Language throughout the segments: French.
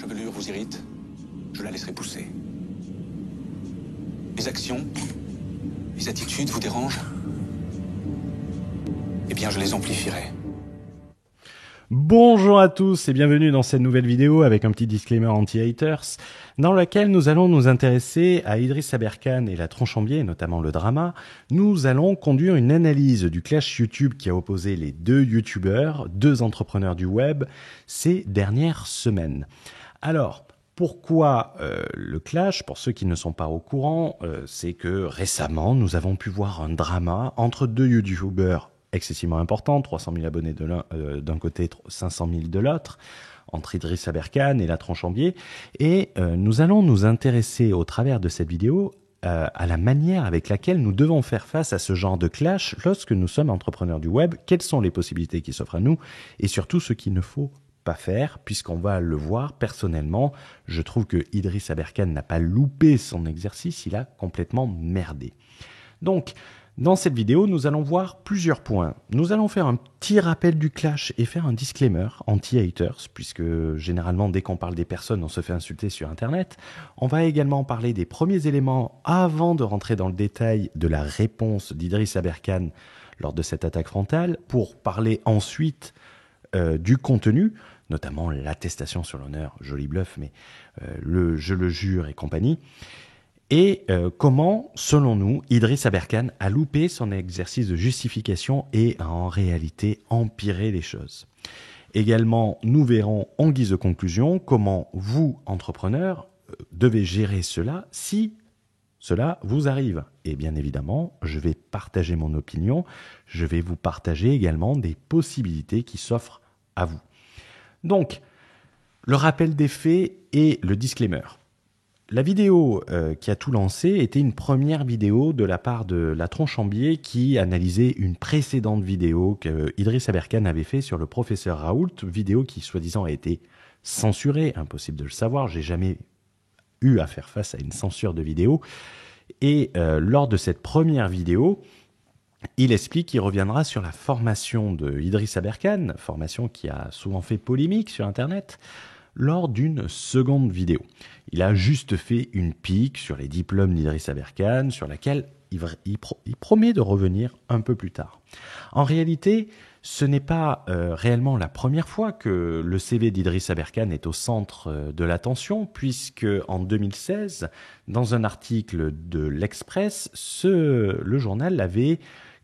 chevelure vous irrite, je la laisserai pousser. Les actions, les attitudes vous dérangent, eh bien je les amplifierai. Bonjour à tous et bienvenue dans cette nouvelle vidéo avec un petit disclaimer anti-haters dans laquelle nous allons nous intéresser à Idriss Aberkane et la Tronchambier, notamment le drama. Nous allons conduire une analyse du clash YouTube qui a opposé les deux youtubeurs, deux entrepreneurs du web, ces dernières semaines. Alors, pourquoi le clash? Pour ceux qui ne sont pas au courant, c'est que récemment, nous avons pu voir un drama entre deux youtubeurs excessivement important, 300 000 abonnés de l'un d'un côté, 500 000 de l'autre, entre Idriss Aberkane et la Tronchambier. Et nous allons nous intéresser au travers de cette vidéo à la manière avec laquelle nous devons faire face à ce genre de clash lorsque nous sommes entrepreneurs du web, quelles sont les possibilités qui s'offrent à nous et surtout ce qu'il ne faut pas faire, puisqu'on va le voir personnellement. Je trouve que Idriss Aberkane n'a pas loupé son exercice, il a complètement merdé. Donc, dans cette vidéo, nous allons voir plusieurs points. Nous allons faire un petit rappel du clash et faire un disclaimer anti-haters, puisque généralement, dès qu'on parle des personnes, on se fait insulter sur Internet. On va également parler des premiers éléments avant de rentrer dans le détail de la réponse d'Idriss Aberkane lors de cette attaque frontale, pour parler ensuite du contenu, notamment l'attestation sur l'honneur, joli bluff, mais je le jure et compagnie. Et comment, selon nous, Idriss Aberkane a loupé son exercice de justification et a en réalité empiré les choses. Également, nous verrons en guise de conclusion comment vous, entrepreneurs, devez gérer cela si cela vous arrive. Et bien évidemment, je vais partager mon opinion, je vais vous partager également des possibilités qui s'offrent à vous. Donc, le rappel des faits et le disclaimer. La vidéo qui a tout lancé était une première vidéo de la part de la Tronchambier qui analysait une précédente vidéo que Idriss Aberkane avait fait sur le professeur Raoult, vidéo qui soi-disant a été censurée, impossible de le savoir, j'ai jamais eu à faire face à une censure de vidéo. Et lors de cette première vidéo, il explique qu'il reviendra sur la formation de Idriss Aberkane, formation qui a souvent fait polémique sur Internet, lors d'une seconde vidéo. Il a juste fait une pique sur les diplômes d'Idriss Aberkane, sur laquelle il promet de revenir un peu plus tard. En réalité, ce n'est pas réellement la première fois que le CV d'Idriss Aberkane est au centre de l'attention, puisque en 2016, dans un article de l'Express, le journal l'avait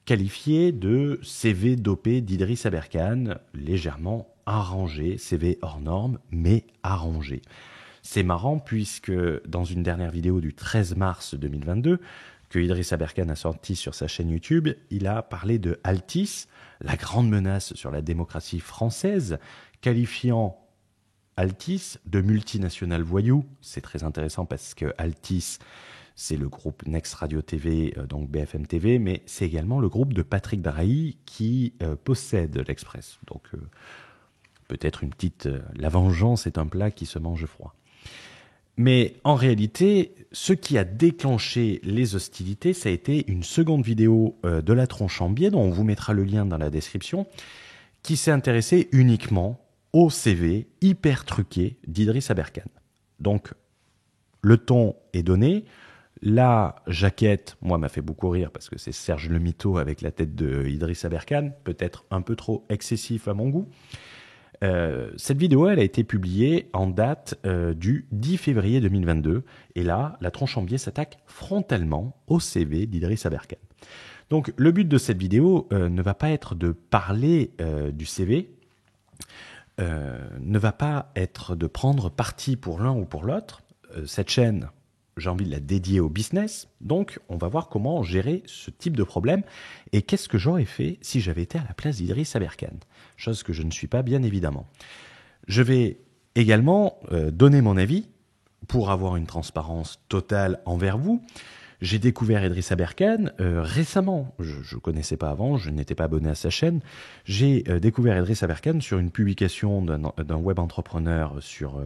qualifié de CV dopé d'Idriss Aberkane, légèrement arrangé, CV hors norme, mais arrangé. C'est marrant puisque dans une dernière vidéo du 13 mars 2022, que Idriss Aberkane a sorti sur sa chaîne YouTube, il a parlé de Altice, la grande menace sur la démocratie française, qualifiant Altice de multinationale voyou. C'est très intéressant parce que Altice, c'est le groupe Next Radio TV, donc BFM TV, mais c'est également le groupe de Patrick Drahi qui possède l'Express. Donc peut-être une petite... la vengeance est un plat qui se mange froid. Mais en réalité, ce qui a déclenché les hostilités, ça a été une seconde vidéo de la Tronchambier, dont on vous mettra le lien dans la description, qui s'est intéressée uniquement au CV hyper truqué d'Idriss Aberkane. Donc, le ton est donné. La jaquette, moi, m'a fait beaucoup rire parce que c'est Serge le Mito avec la tête de Idriss Aberkane, peut-être un peu trop excessif à mon goût. Cette vidéo, elle a été publiée en date du 10 février 2022. Et là, la Tronchambier s'attaque frontalement au CV d'Idriss Aberkane. Donc, le but de cette vidéo ne va pas être de parler du CV, ne va pas être de prendre parti pour l'un ou pour l'autre. Cette chaîne, j'ai envie de la dédier au business. Donc, on va voir comment gérer ce type de problème et qu'est-ce que j'aurais fait si j'avais été à la place d'Idriss Aberkane. Chose que je ne suis pas, bien évidemment. Je vais également donner mon avis pour avoir une transparence totale envers vous. J'ai découvert Idriss Aberkane récemment. Je ne connaissais pas avant, je n'étais pas abonné à sa chaîne. J'ai découvert Idriss Aberkane sur une publication d'un web entrepreneur sur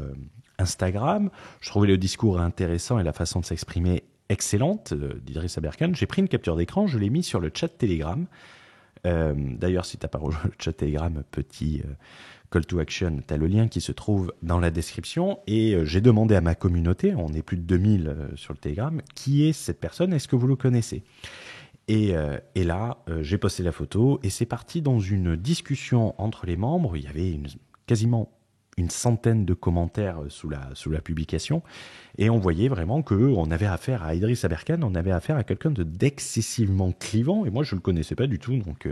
Instagram. Je trouvais le discours intéressant et la façon de s'exprimer excellente d'Idriss Aberkane. J'ai pris une capture d'écran, je l'ai mis sur le chat Telegram. D'ailleurs, si tu n'as pas rejoint le chat Telegram, petit call to action, tu as le lien qui se trouve dans la description. Et j'ai demandé à ma communauté, on est plus de 2000 sur le Telegram, qui est cette personne, est-ce que vous le connaissez ? Et là, j'ai posté la photo et c'est parti dans une discussion entre les membres. Il y avait quasiment une centaine de commentaires sous la publication et on voyait vraiment qu'on avait affaire à Idriss Aberkane, on avait affaire à quelqu'un d'excessivement clivant et moi je ne le connaissais pas du tout, donc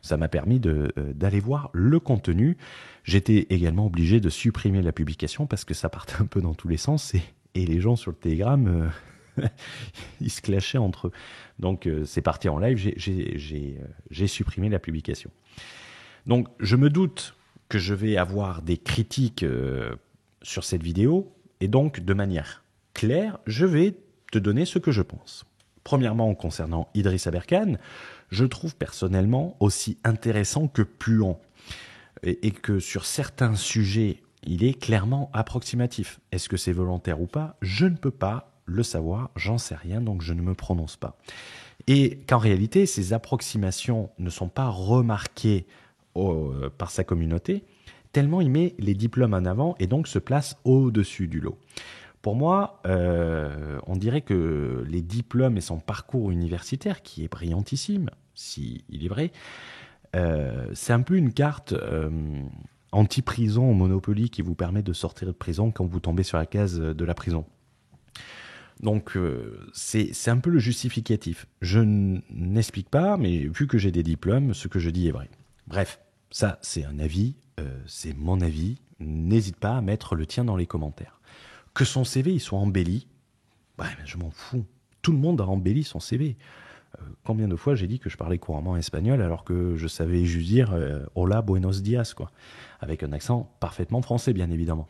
ça m'a permis d'aller voir le contenu. J'étais également obligé de supprimer la publication parce que ça partait un peu dans tous les sens et les gens sur le Telegram... ils se clashaient entre eux. Donc c'est parti en live, j'ai supprimé la publication. Donc je me doute que je vais avoir des critiques sur cette vidéo et donc de manière claire, je vais te donner ce que je pense. Premièrement, concernant Idriss Aberkane, je trouve personnellement aussi intéressant que puant et que sur certains sujets, il est clairement approximatif. Est-ce que c'est volontaire ou pas ? Je ne peux pas le savoir, j'en sais rien, donc je ne me prononce pas. Et qu'en réalité, ces approximations ne sont pas remarquées par sa communauté, tellement il met les diplômes en avant et donc se place au-dessus du lot. Pour moi, on dirait que les diplômes et son parcours universitaire, qui est brillantissime, si il est vrai, c'est un peu une carte anti-prison au Monopoly qui vous permet de sortir de prison quand vous tombez sur la case de la prison. Donc c'est un peu le justificatif. Je n'explique pas, mais vu que j'ai des diplômes, ce que je dis est vrai. Bref, ça c'est un avis, c'est mon avis. N'hésite pas à mettre le tien dans les commentaires. Que son CV il soit embelli, ouais, mais je m'en fous. Tout le monde a embelli son CV. Combien de fois j'ai dit que je parlais couramment espagnol alors que je savais juste dire hola, buenos dias, quoi, avec un accent parfaitement français, bien évidemment.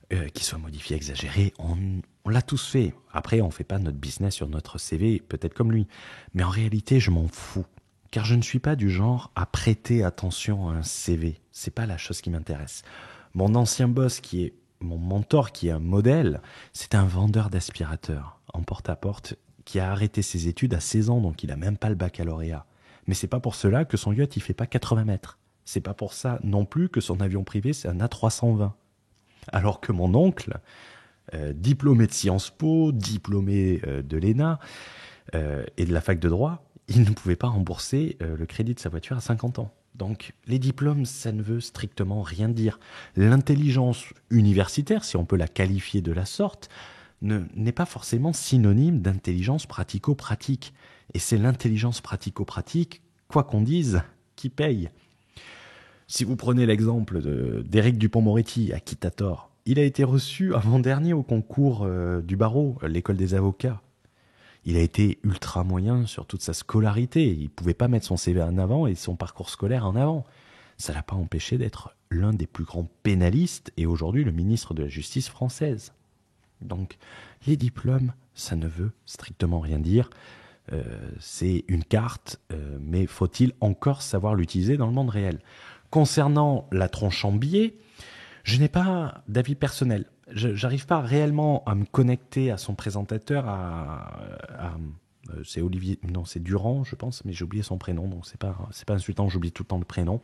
Qu'il soit modifié, exagéré, on l'a tous fait. Après, on ne fait pas notre business sur notre CV, peut-être comme lui. Mais en réalité, je m'en fous. Car je ne suis pas du genre à prêter attention à un CV. C'est pas la chose qui m'intéresse. Mon ancien boss, qui est mon mentor, qui est un modèle, c'est un vendeur d'aspirateurs en porte-à-porte qui a arrêté ses études à 16 ans, donc il n'a même pas le baccalauréat. Mais c'est pas pour cela que son yacht, il fait pas 80 mètres. C'est pas pour ça non plus que son avion privé, c'est un A320. Alors que mon oncle, diplômé de Sciences Po, diplômé de l'ENA et de la fac de droit, il ne pouvait pas rembourser le crédit de sa voiture à 50 ans. Donc les diplômes, ça ne veut strictement rien dire. L'intelligence universitaire, si on peut la qualifier de la sorte, n'est pas forcément synonyme d'intelligence pratico-pratique. Et c'est l'intelligence pratico-pratique, quoi qu'on dise, qui paye. Si vous prenez l'exemple d'Éric Dupond-Moretti, à qui t'as tort, il a été reçu avant-dernier au concours du barreau, l'école des avocats. Il a été ultra moyen sur toute sa scolarité. Il ne pouvait pas mettre son CV en avant et son parcours scolaire en avant. Ça ne l'a pas empêché d'être l'un des plus grands pénalistes et aujourd'hui le ministre de la Justice française. Donc, les diplômes, ça ne veut strictement rien dire. C'est une carte, mais faut-il encore savoir l'utiliser dans le monde réel ? Concernant la tronche en biais, je n'ai pas d'avis personnel. J'arrive pas réellement à me connecter à son présentateur, c'est Olivier, non c'est Durand je pense, mais j'ai oublié son prénom, donc c'est pas insultant, j'oublie tout le temps le prénom.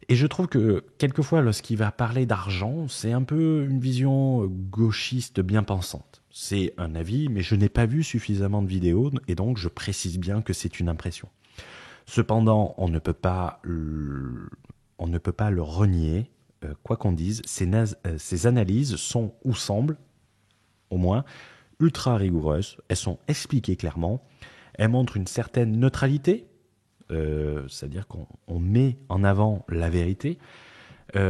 Et je trouve que quelquefois lorsqu'il va parler d'argent, c'est un peu une vision gauchiste bien pensante. C'est un avis, mais je n'ai pas vu suffisamment de vidéos et donc je précise bien que c'est une impression. Cependant, on ne peut pas le renier, quoi qu'on dise, ces analyses sont, ou semblent, au moins, ultra rigoureuses, elles sont expliquées clairement, elles montrent une certaine neutralité, c'est-à-dire qu'on met en avant la vérité,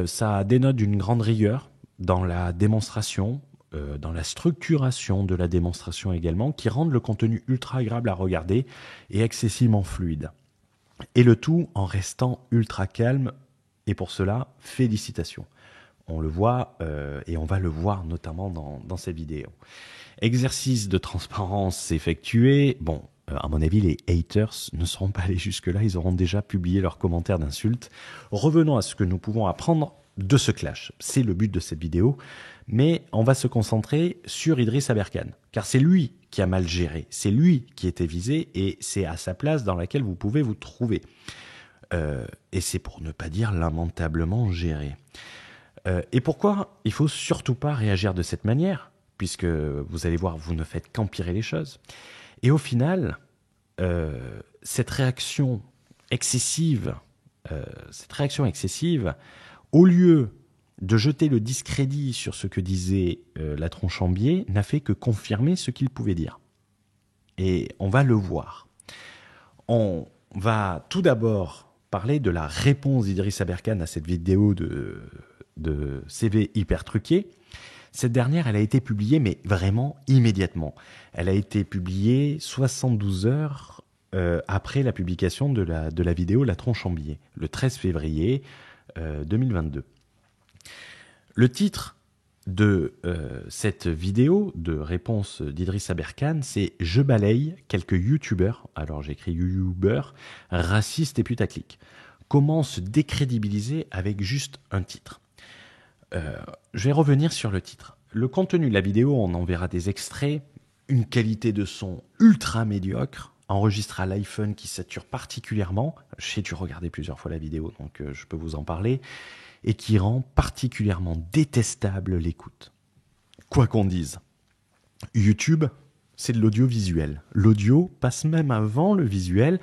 ça dénote d'une grande rigueur dans la démonstration, dans la structuration de la démonstration également, qui rendent le contenu ultra agréable à regarder et excessivement fluide. Et le tout en restant ultra calme, et pour cela, félicitations. On le voit, et on va le voir notamment dans ces vidéos. Exercice de transparence effectué. Bon, à mon avis, les haters ne seront pas allés jusque-là, ils auront déjà publié leurs commentaires d'insultes. Revenons à ce que nous pouvons apprendre de ce clash. C'est le but de cette vidéo, mais on va se concentrer sur Idriss Aberkane, car c'est lui qui a mal géré, c'est lui qui était visé et c'est à sa place dans laquelle vous pouvez vous trouver. et c'est pour ne pas dire lamentablement géré. Et pourquoi il faut surtout pas réagir de cette manière, puisque vous allez voir, vous ne faites qu'empirer les choses. Et au final, cette réaction excessive, au lieu de jeter le discrédit sur ce que disait la Tronchambier, n'a fait que confirmer ce qu'il pouvait dire. Et on va le voir. On va tout d'abord parler de la réponse d'Idriss Aberkane à cette vidéo de CV hyper truqué. Cette dernière, elle a été publiée, mais vraiment immédiatement. Elle a été publiée 72 heures après la publication de la vidéo La Tronchambier, le 13 février 2022. Le titre de cette vidéo de réponse d'Idriss Aberkane, c'est « Je balaye quelques youtubeurs », alors j'écris youtubeurs, racistes et putaclic. Comment se décrédibiliser avec juste un titre ? Je vais revenir sur le titre. Le contenu de la vidéo, on en verra des extraits, une qualité de son ultra médiocre, enregistré à l'iPhone qui sature particulièrement. Je sais que tu regardais plusieurs fois la vidéo, donc je peux vous en parler. Et qui rend particulièrement détestable l'écoute. Quoi qu'on dise, YouTube, c'est de l'audiovisuel. L'audio passe même avant le visuel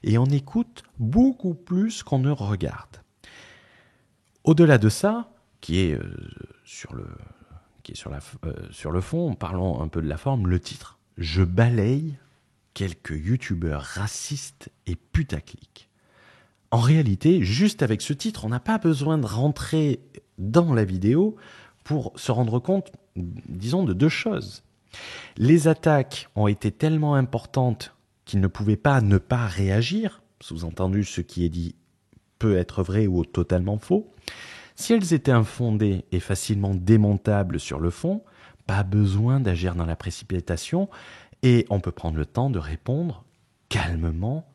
et on écoute beaucoup plus qu'on ne regarde. Au-delà de ça, qui est sur le fond, parlons un peu de la forme, le titre. Je balaye quelques youtubeurs racistes et putaclic. En réalité, juste avec ce titre, on n'a pas besoin de rentrer dans la vidéo pour se rendre compte, disons, de deux choses. Les attaques ont été tellement importantes qu'ils ne pouvaient pas ne pas réagir, sous-entendu ce qui est dit peut être vrai ou totalement faux. Si elles étaient infondées et facilement démontables sur le fond, pas besoin d'agir dans la précipitation et on peut prendre le temps de répondre calmement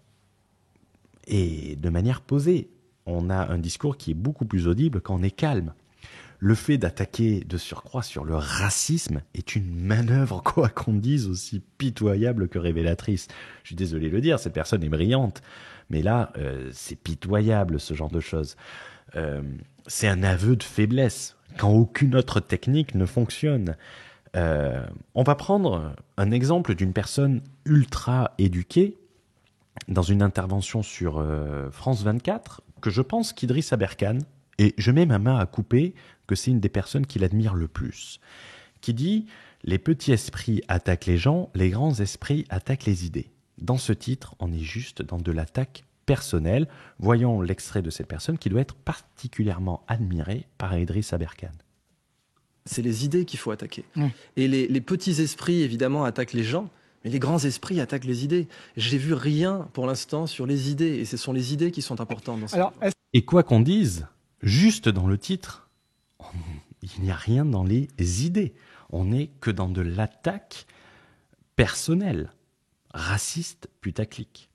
et de manière posée. On a un discours qui est beaucoup plus audible quand on est calme. Le fait d'attaquer de surcroît sur le racisme est une manœuvre, quoi qu'on dise, aussi pitoyable que révélatrice. Je suis désolé de le dire, cette personne est brillante. Mais là, c'est pitoyable ce genre de choses. C'est un aveu de faiblesse, quand aucune autre technique ne fonctionne. On va prendre un exemple d'une personne ultra éduquée, dans une intervention sur France 24, que je pense qu'Idriss Aberkane, et je mets ma main à couper que c'est une des personnes qu'il admire le plus, qui dit « Les petits esprits attaquent les gens, les grands esprits attaquent les idées ». Dans ce titre, on est juste dans de l'attaque personnelle. Voyons l'extrait de cette personne qui doit être particulièrement admirée par Idriss Aberkane. C'est les idées qu'il faut attaquer. Et les petits esprits, évidemment, attaquent les gens. Mais les grands esprits attaquent les idées. J'ai vu rien pour l'instant sur les idées, et ce sont les idées qui sont importantes dans ce livre. Et quoi qu'on dise, juste dans le titre, il n'y a rien dans les idées. On n'est que dans de l'attaque personnelle, raciste, putaclic.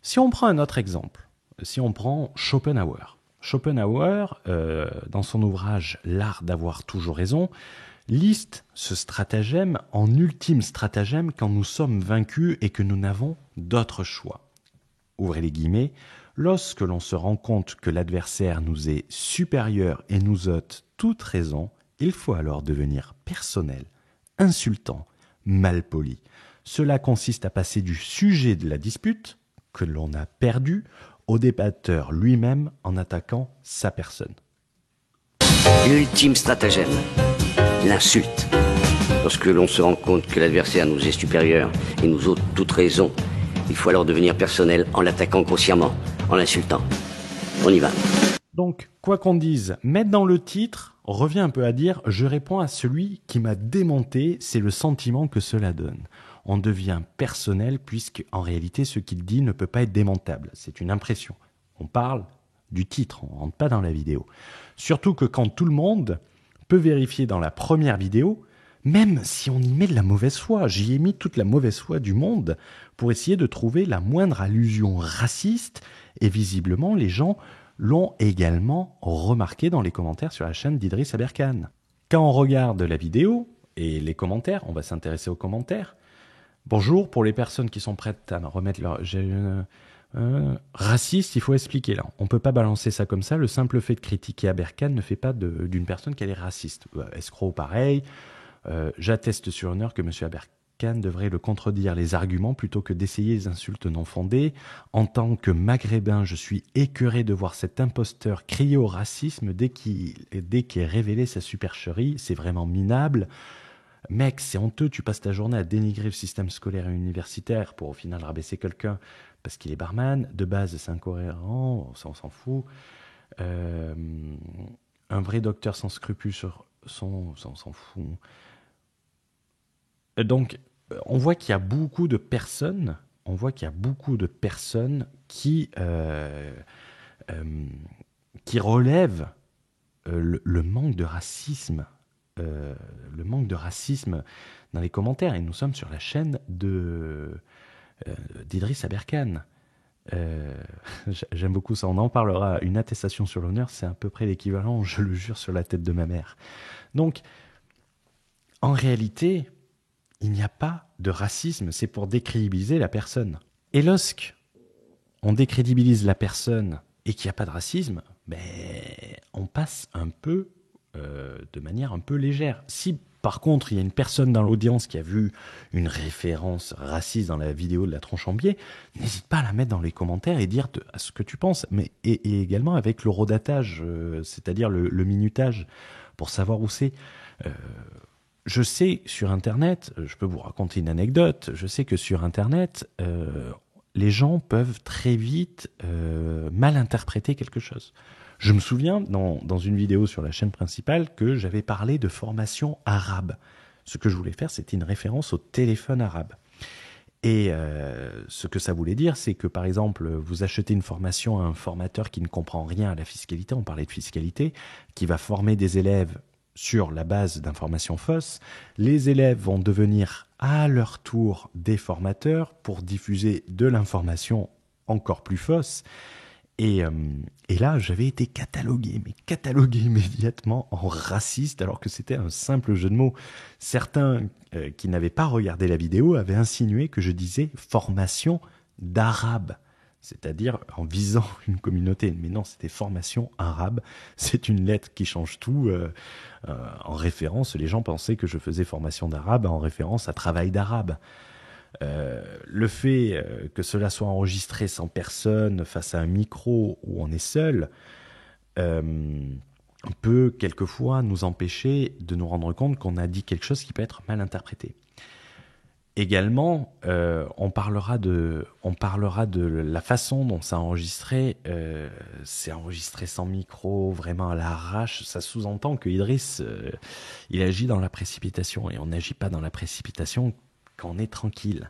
Si on prend un autre exemple, si on prend Schopenhauer. Schopenhauer, dans son ouvrage « L'art d'avoir toujours raison », liste ce stratagème en ultime stratagème quand nous sommes vaincus et que nous n'avons d'autre choix. Ouvrez les guillemets, lorsque l'on se rend compte que l'adversaire nous est supérieur et nous ôte toute raison, il faut alors devenir personnel, insultant, malpoli. Cela consiste à passer du sujet de la dispute, que l'on a perdu, au débatteur lui-même en attaquant sa personne. L'ultime stratagème. L'insulte. Lorsque l'on se rend compte que l'adversaire nous est supérieur et nous ôte toute raison, il faut alors devenir personnel en l'attaquant grossièrement, en l'insultant. On y va. Donc, quoi qu'on dise, mettre dans le titre revient un peu à dire « je réponds à celui qui m'a démonté », c'est le sentiment que cela donne. On devient personnel puisque, en réalité, ce qu'il dit ne peut pas être démontable. C'est une impression. On parle du titre, on ne rentre pas dans la vidéo. Surtout que quand tout le monde peut vérifier dans la première vidéo, même si on y met de la mauvaise foi, j'y ai mis toute la mauvaise foi du monde pour essayer de trouver la moindre allusion raciste, et visiblement les gens l'ont également remarqué dans les commentaires sur la chaîne d'Idriss Aberkane. Quand on regarde la vidéo et les commentaires, on va s'intéresser aux commentaires. Bonjour, pour les personnes qui sont prêtes à me remettre leur... Raciste, il faut expliquer là. On peut pas balancer ça comme ça. Le simple fait de critiquer Aberkan ne fait pas d'une personne qu'elle est raciste. Escroc, pareil. J'atteste sur honneur que M. Aberkan devrait le contredire les arguments plutôt que d'essayer les insultes non fondées. En tant que maghrébin, je suis écœuré de voir cet imposteur crier au racisme dès qu'il est révélé sa supercherie. C'est vraiment minable. Mec, c'est honteux, tu passes ta journée à dénigrer le système scolaire et universitaire pour au final rabaisser quelqu'un parce qu'il est barman. De base, c'est incohérent, ça on s'en fout. Un vrai docteur sans scrupules sur son... Ça on s'en fout. Donc, on voit qu'il y a beaucoup de personnes, qui relèvent le manque de racisme. Le manque de racisme dans les commentaires. Et nous sommes sur la chaîne d'Idriss Aberkan. J'aime beaucoup ça. On en parlera. Une attestation sur l'honneur, c'est à peu près l'équivalent, je le jure, sur la tête de ma mère. Donc, en réalité, il n'y a pas de racisme. C'est pour décrédibiliser la personne. Et lorsque on décrédibilise la personne et qu'il n'y a pas de racisme, ben, on passe un peu de manière un peu légère. Si par contre il y a une personne dans l'audience qui a vu une référence raciste dans la vidéo de la tronche en biais, n'hésite pas à la mettre dans les commentaires et dire ce que tu penses, mais et également avec le rodatage, c'est-à-dire le minutage pour savoir où c'est. Je sais sur Internet, je peux vous raconter une anecdote, je sais que sur Internet, les gens peuvent très vite mal interpréter quelque chose. Je me souviens, dans une vidéo sur la chaîne principale, que j'avais parlé de formation arabe. Ce que je voulais faire, c'était une référence au téléphone arabe. Et ce que ça voulait dire, c'est que, par exemple, vous achetez une formation à un formateur qui ne comprend rien à la fiscalité, on parlait de fiscalité, qui va former des élèves sur la base d'informations fausses. Les élèves vont devenir à leur tour des formateurs pour diffuser de l'information encore plus fausse. Et là, j'avais été catalogué immédiatement en raciste, alors que c'était un simple jeu de mots. Certains qui n'avaient pas regardé la vidéo avaient insinué que je disais formation d'arabe, c'est-à-dire en visant une communauté. Mais non, c'était formation arabe. C'est une lettre qui change tout. En référence, les gens pensaient que je faisais formation d'arabe en référence à travail d'arabe. Le fait que cela soit enregistré sans personne face à un micro où on est seul peut quelquefois nous empêcher de nous rendre compte qu'on a dit quelque chose qui peut être mal interprété. Également, on parlera de la façon dont c'est enregistré. C'est enregistré sans micro, vraiment à l'arrache. Ça sous-entend que Idriss, il agit dans la précipitation, et on n'agit pas dans la précipitation quand on est tranquille.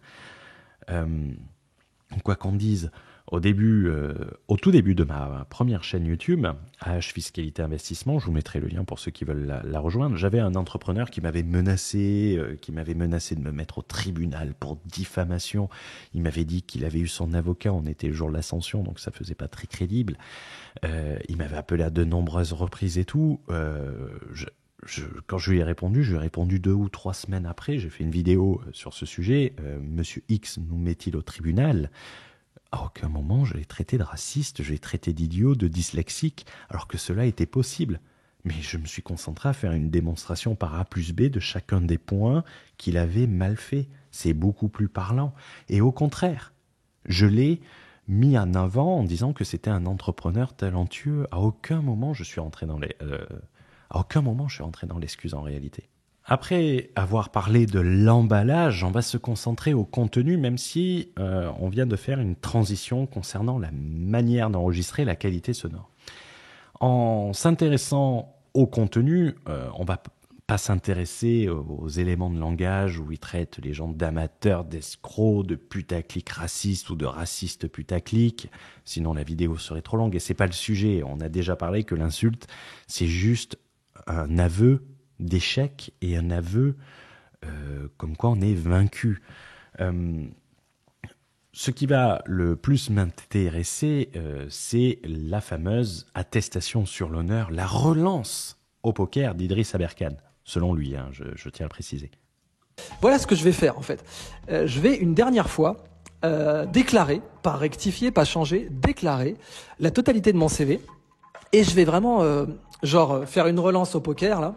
Quoi qu'on dise, au tout début de ma première chaîne YouTube, AH Fiscalité Investissement, je vous mettrai le lien pour ceux qui veulent la rejoindre, j'avais un entrepreneur qui m'avait menacé de me mettre au tribunal pour diffamation. Il m'avait dit qu'il avait eu son avocat, on était le jour de l'ascension, donc ça faisait pas très crédible. Il m'avait appelé à de nombreuses reprises et tout. Quand je lui ai répondu 2 ou 3 semaines après. J'ai fait une vidéo sur ce sujet. Monsieur X nous met-il au tribunal? À aucun moment je l'ai traité de raciste, je l'ai traité d'idiot, de dyslexique, alors que cela était possible. Mais je me suis concentré à faire une démonstration par A plus B de chacun des points qu'il avait mal fait. C'est beaucoup plus parlant. Et au contraire, je l'ai mis en avant en disant que c'était un entrepreneur talentueux. À aucun moment je suis entré dans l'excuse en réalité. Après avoir parlé de l'emballage, on va se concentrer au contenu, même si on vient de faire une transition concernant la manière d'enregistrer la qualité sonore. En s'intéressant au contenu, on va pas s'intéresser aux éléments de langage où ils traitent les gens d'amateurs, d'escrocs, de putaclic racistes ou de racistes putaclic. Sinon la vidéo serait trop longue et c'est pas le sujet. On a déjà parlé que l'insulte, c'est juste un aveu d'échec et un aveu comme quoi on est vaincu. Ce qui va le plus m'intéresser, c'est la fameuse attestation sur l'honneur, la relance au poker d'Idriss Aberkan, selon lui, hein, je tiens à le préciser. Voilà ce que je vais faire en fait. Je vais une dernière fois déclarer, pas rectifier, pas changer, déclarer la totalité de mon CV. Et je vais vraiment, faire une relance au poker, là.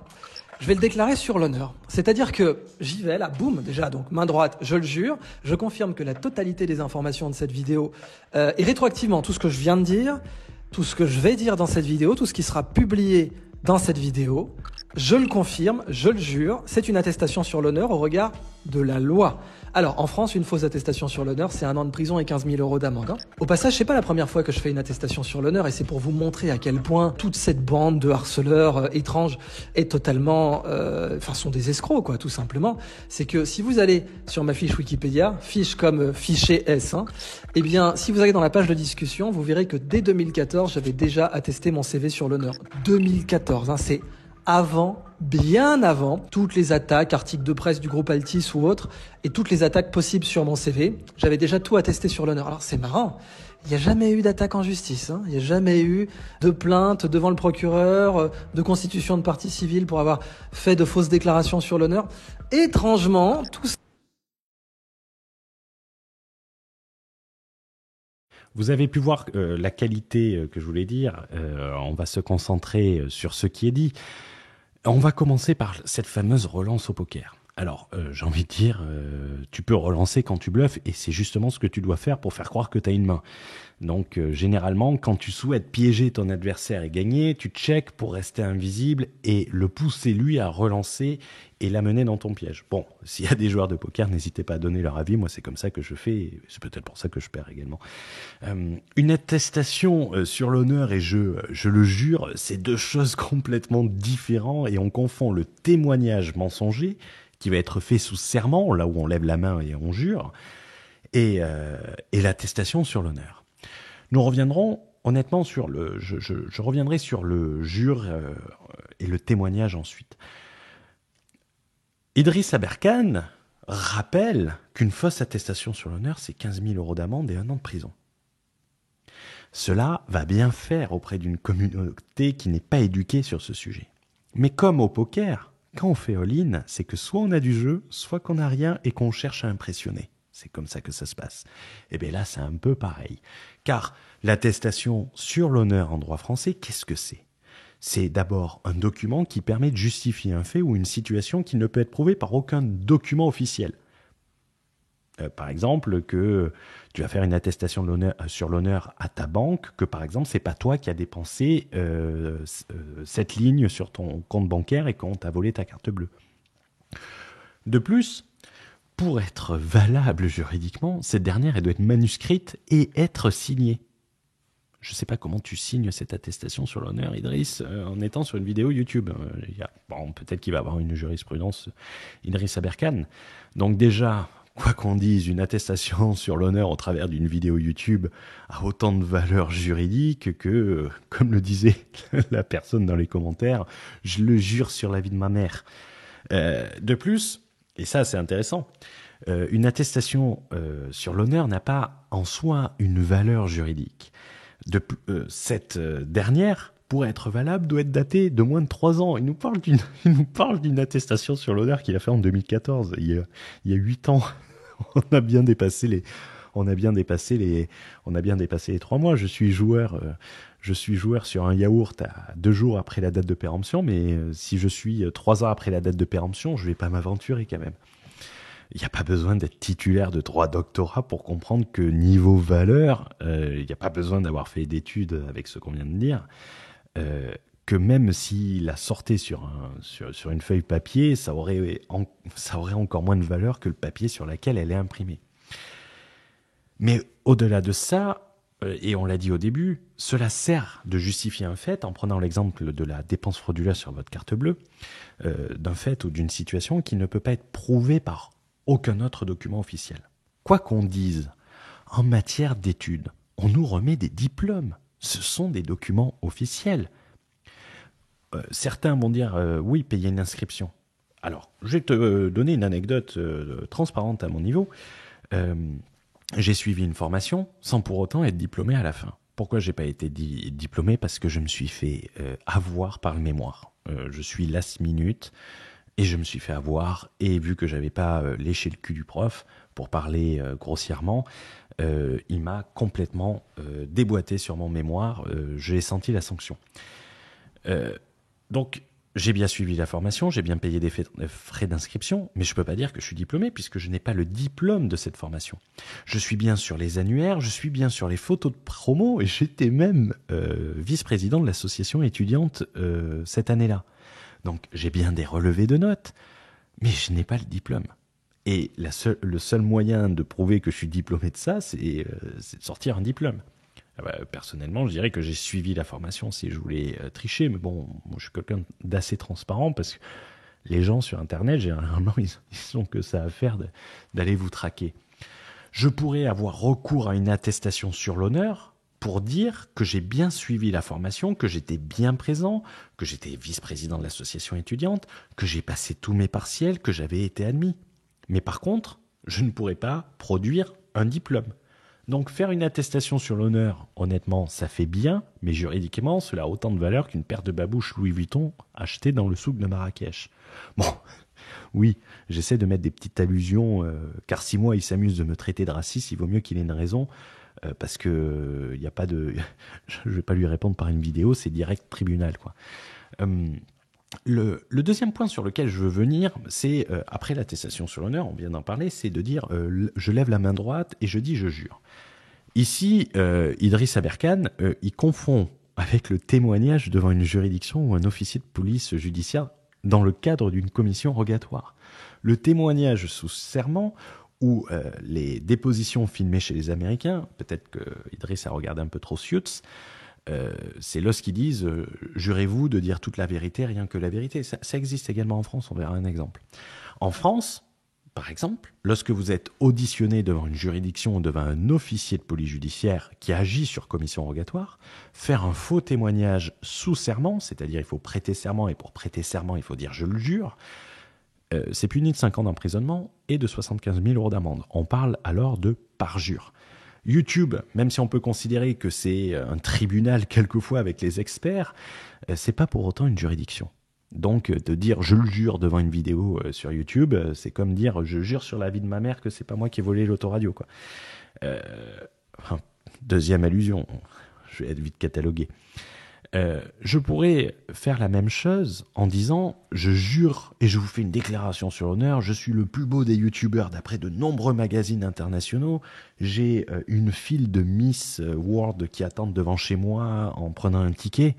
Je vais le déclarer sur l'honneur. C'est-à-dire que j'y vais, là, boum, déjà, donc main droite, je le jure. Je confirme que la totalité des informations de cette vidéo et rétroactivement, tout ce que je viens de dire, tout ce que je vais dire dans cette vidéo, tout ce qui sera publié dans cette vidéo, je le confirme, je le jure, c'est une attestation sur l'honneur au regard de la loi. Alors, en France, une fausse attestation sur l'honneur, c'est 1 an de prison et 15 000 € d'amende. Hein. Au passage, c'est pas la première fois que je fais une attestation sur l'honneur et c'est pour vous montrer à quel point toute cette bande de harceleurs étranges est totalement... sont des escrocs, quoi, tout simplement. C'est que si vous allez sur ma fiche Wikipédia, fiche comme fichier S, hein, eh bien, si vous allez dans la page de discussion, vous verrez que dès 2014, j'avais déjà attesté mon CV sur l'honneur. 2014, hein, c'est... bien avant, toutes les attaques, articles de presse du groupe Altis ou autres, et toutes les attaques possibles sur mon CV, j'avais déjà tout attesté sur l'honneur. Alors c'est marrant, il n'y a jamais eu d'attaque en justice, hein. Il n'y a jamais eu de plainte devant le procureur, de constitution de partie civile pour avoir fait de fausses déclarations sur l'honneur. Étrangement, tout ça... Vous avez pu voir la qualité que je voulais dire. On va se concentrer sur ce qui est dit. On va commencer par cette fameuse relance au poker. Alors, j'ai envie de dire, tu peux relancer quand tu bluffes, et c'est justement ce que tu dois faire pour faire croire que tu as une main. Donc, généralement, quand tu souhaites piéger ton adversaire et gagner, tu checkes pour rester invisible et le pousser, lui, à relancer et l'amener dans ton piège. Bon, s'il y a des joueurs de poker, n'hésitez pas à donner leur avis. Moi, c'est comme ça que je fais, et c'est peut-être pour ça que je perds également. Une attestation sur l'honneur et je le jure, c'est deux choses complètement différentes et on confond le témoignage mensonger qui va être fait sous serment, là où on lève la main et on jure, et l'attestation sur l'honneur. Nous reviendrons honnêtement sur je reviendrai sur le jure et le témoignage ensuite. Idriss Aberkane rappelle qu'une fausse attestation sur l'honneur, c'est 15 000 € d'amende et 1 an de prison. Cela va bien faire auprès d'une communauté qui n'est pas éduquée sur ce sujet. Mais comme au poker, quand on fait all-in, c'est que soit on a du jeu, soit qu'on n'a rien et qu'on cherche à impressionner. C'est comme ça que ça se passe. Et bien là, c'est un peu pareil. Car l'attestation sur l'honneur en droit français, qu'est-ce que c'est ? C'est d'abord un document qui permet de justifier un fait ou une situation qui ne peut être prouvée par aucun document officiel. Par exemple, que tu vas faire une attestation sur l'honneur à ta banque, que par exemple, c'est pas toi qui as dépensé cette ligne sur ton compte bancaire et qu'on t'a volé ta carte bleue. De plus, pour être valable juridiquement, cette dernière elle doit être manuscrite et être signée. Je ne sais pas comment tu signes cette attestation sur l'honneur, Idriss, en étant sur une vidéo YouTube. Peut-être qu'il va avoir une jurisprudence, Idriss Aberkane. Donc déjà, quoi qu'on dise, une attestation sur l'honneur au travers d'une vidéo YouTube a autant de valeur juridique que, comme le disait la personne dans les commentaires, je le jure sur la vie de ma mère. De plus, et ça c'est intéressant, une attestation sur l'honneur n'a pas en soi une valeur juridique. Cette dernière, pour être valable, doit être datée de moins de 3 ans. Il nous parle d'une attestation sur l'honneur qu'il a fait en 2014. Il y a 8 ans. On a bien dépassé les 3 mois. Je suis joueur sur un yaourt à 2 jours après la date de péremption, mais si je suis 3 ans après la date de péremption, je vais pas m'aventurer quand même. Il n'y a pas besoin d'être titulaire de 3 doctorats pour comprendre que niveau valeur, il n'y a pas besoin d'avoir fait d'études avec ce qu'on vient de dire, que même s'il la sortait sur une feuille papier, ça aurait encore moins de valeur que le papier sur lequel elle est imprimée. Mais au-delà de ça, et on l'a dit au début, cela sert de justifier un fait en prenant l'exemple de la dépense frauduleuse sur votre carte bleue, d'un fait ou d'une situation qui ne peut pas être prouvée par aucun autre document officiel. Quoi qu'on dise, en matière d'études, on nous remet des diplômes. Ce sont des documents officiels. Certains vont dire oui, payer une inscription. Alors, je vais te donner une anecdote transparente à mon niveau. J'ai suivi une formation sans pour autant être diplômé à la fin. Pourquoi j'ai pas été diplômé ? Parce que je me suis fait avoir par le mémoire. Je suis last minute. Et je me suis fait avoir, et vu que j'avais pas léché le cul du prof, pour parler grossièrement, il m'a complètement déboîté sur mon mémoire. J'ai senti la sanction. Donc, j'ai bien suivi la formation, j'ai bien payé des frais d'inscription, mais je peux pas dire que je suis diplômé puisque je n'ai pas le diplôme de cette formation. Je suis bien sur les annuaires, je suis bien sur les photos de promo, et j'étais même vice-président de l'association étudiante cette année-là. Donc, j'ai bien des relevés de notes, mais je n'ai pas le diplôme. Et le seul moyen de prouver que je suis diplômé de ça, c'est de sortir un diplôme. Personnellement, je dirais que j'ai suivi la formation si je voulais tricher, mais bon, moi, je suis quelqu'un d'assez transparent parce que les gens sur Internet, généralement, ils ont que ça à faire d'aller vous traquer. Je pourrais avoir recours à une attestation sur l'honneur pour dire que j'ai bien suivi la formation, que j'étais bien présent, que j'étais vice-président de l'association étudiante, que j'ai passé tous mes partiels, que j'avais été admis. Mais par contre, je ne pourrais pas produire un diplôme. Donc faire une attestation sur l'honneur, honnêtement, ça fait bien, mais juridiquement, cela a autant de valeur qu'une paire de babouches Louis Vuitton achetées dans le souk de Marrakech. Bon, oui, j'essaie de mettre des petites allusions, car si moi il s'amuse de me traiter de raciste, il vaut mieux qu'il ait une raison, parce que il n'y a pas de... je vais pas lui répondre par une vidéo, c'est direct tribunal, quoi. Le deuxième point sur lequel je veux venir, c'est, après l'attestation sur l'honneur, on vient d'en parler, c'est de dire je lève la main droite et je dis je jure. Ici, Idriss Aberkane, il confond avec le témoignage devant une juridiction ou un officier de police judiciaire dans le cadre d'une commission rogatoire. Le témoignage sous serment ou les dépositions filmées chez les Américains, peut-être que Idriss a regardé un peu trop Suits, c'est lorsqu'ils disent jurez-vous de dire toute la vérité, rien que la vérité. Ça existe également en France, on verra un exemple. En France, par exemple, lorsque vous êtes auditionné devant une juridiction ou devant un officier de police judiciaire qui agit sur commission rogatoire, faire un faux témoignage sous serment, c'est-à-dire il faut prêter serment, et pour prêter serment, il faut dire je le jure, c'est puni de 5 ans d'emprisonnement et de 75 000 € d'amende. On parle alors de parjure. YouTube, même si on peut considérer que c'est un tribunal quelquefois avec les experts, c'est pas pour autant une juridiction. Donc de dire je le jure devant une vidéo sur YouTube, c'est comme dire je jure sur la vie de ma mère que c'est pas moi qui ai volé l'autoradio, quoi. Deuxième allusion, je vais être vite catalogué. Je pourrais faire la même chose en disant je jure et je vous fais une déclaration sur l'honneur, je suis le plus beau des youtubeurs d'après de nombreux magazines internationaux, j'ai une file de Miss World qui attendent devant chez moi en prenant un ticket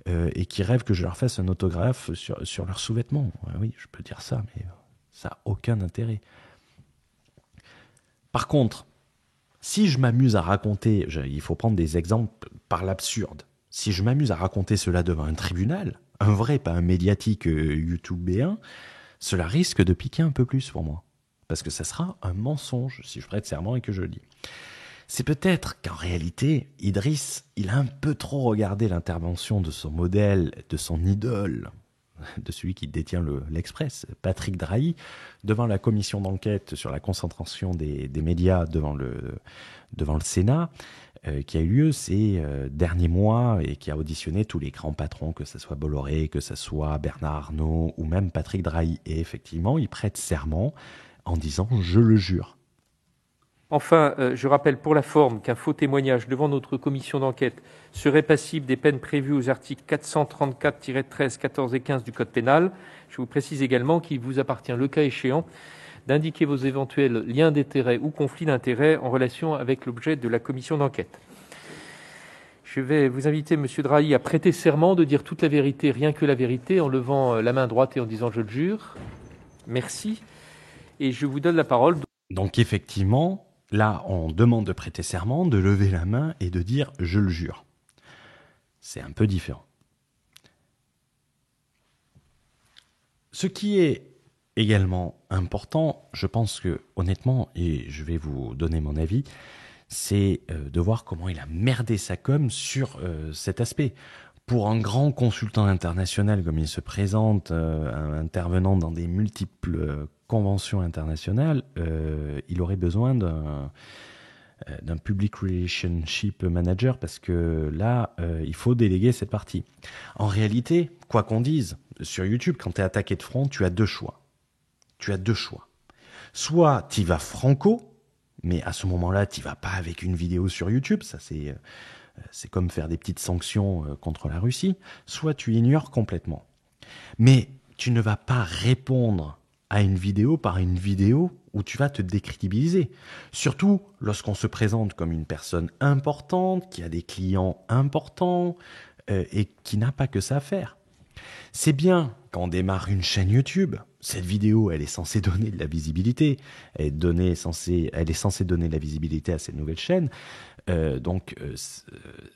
et qui rêvent que je leur fasse un autographe sur leurs sous-vêtements. Oui, je peux dire ça, mais ça n'a aucun intérêt. Par contre, si je m'amuse à raconter, il faut prendre des exemples par l'absurde. Si je m'amuse à raconter cela devant un tribunal, un vrai, pas un médiatique YouTube-béen, cela risque de piquer un peu plus pour moi. Parce que ça sera un mensonge si je prête serment et que je le dis. C'est peut-être qu'en réalité, Idriss, il a un peu trop regardé l'intervention de son modèle, de son idole, de celui qui détient l'Express, Patrick Drahi, devant la commission d'enquête sur la concentration des médias devant le Sénat, qui a eu lieu ces derniers mois et qui a auditionné tous les grands patrons, que ce soit Bolloré, que ce soit Bernard Arnault ou même Patrick Drahi. Et effectivement, il prête serment en disant « je le jure ». Enfin, je rappelle pour la forme qu'un faux témoignage devant notre commission d'enquête serait passible des peines prévues aux articles 434-13, 14 et 15 du Code pénal. Je vous précise également qu'il vous appartient, le cas échéant, d'indiquer vos éventuels liens d'intérêt ou conflits d'intérêt en relation avec l'objet de la commission d'enquête. Je vais vous inviter, Monsieur Drahi, à prêter serment de dire toute la vérité, rien que la vérité, en levant la main droite et en disant « je le jure ». Merci. Et je vous donne la parole. Donc effectivement, là, on demande de prêter serment, de lever la main et de dire « je le jure ». C'est un peu différent. Ce qui est également important, je pense que, honnêtement, et je vais vous donner mon avis, c'est de voir comment il a merdé sa com sur cet aspect. Pour un grand consultant international comme il se présente, intervenant dans des multiples conventions internationales, il aurait besoin d'un public relationship manager, parce que là, il faut déléguer cette partie. En réalité, quoi qu'on dise, sur YouTube, quand tu es attaqué de front, tu as deux choix. Soit tu y vas franco, mais à ce moment-là, tu n'y vas pas avec une vidéo sur YouTube, ça c'est comme faire des petites sanctions contre la Russie, soit tu ignores complètement. Mais tu ne vas pas répondre à une vidéo par une vidéo où tu vas te décrédibiliser. Surtout lorsqu'on se présente comme une personne importante, qui a des clients importants et qui n'a pas que ça à faire. C'est bien quand on démarre une chaîne YouTube, cette vidéo, elle est censée donner de la visibilité, elle est censée donner de la visibilité à cette nouvelle chaîne.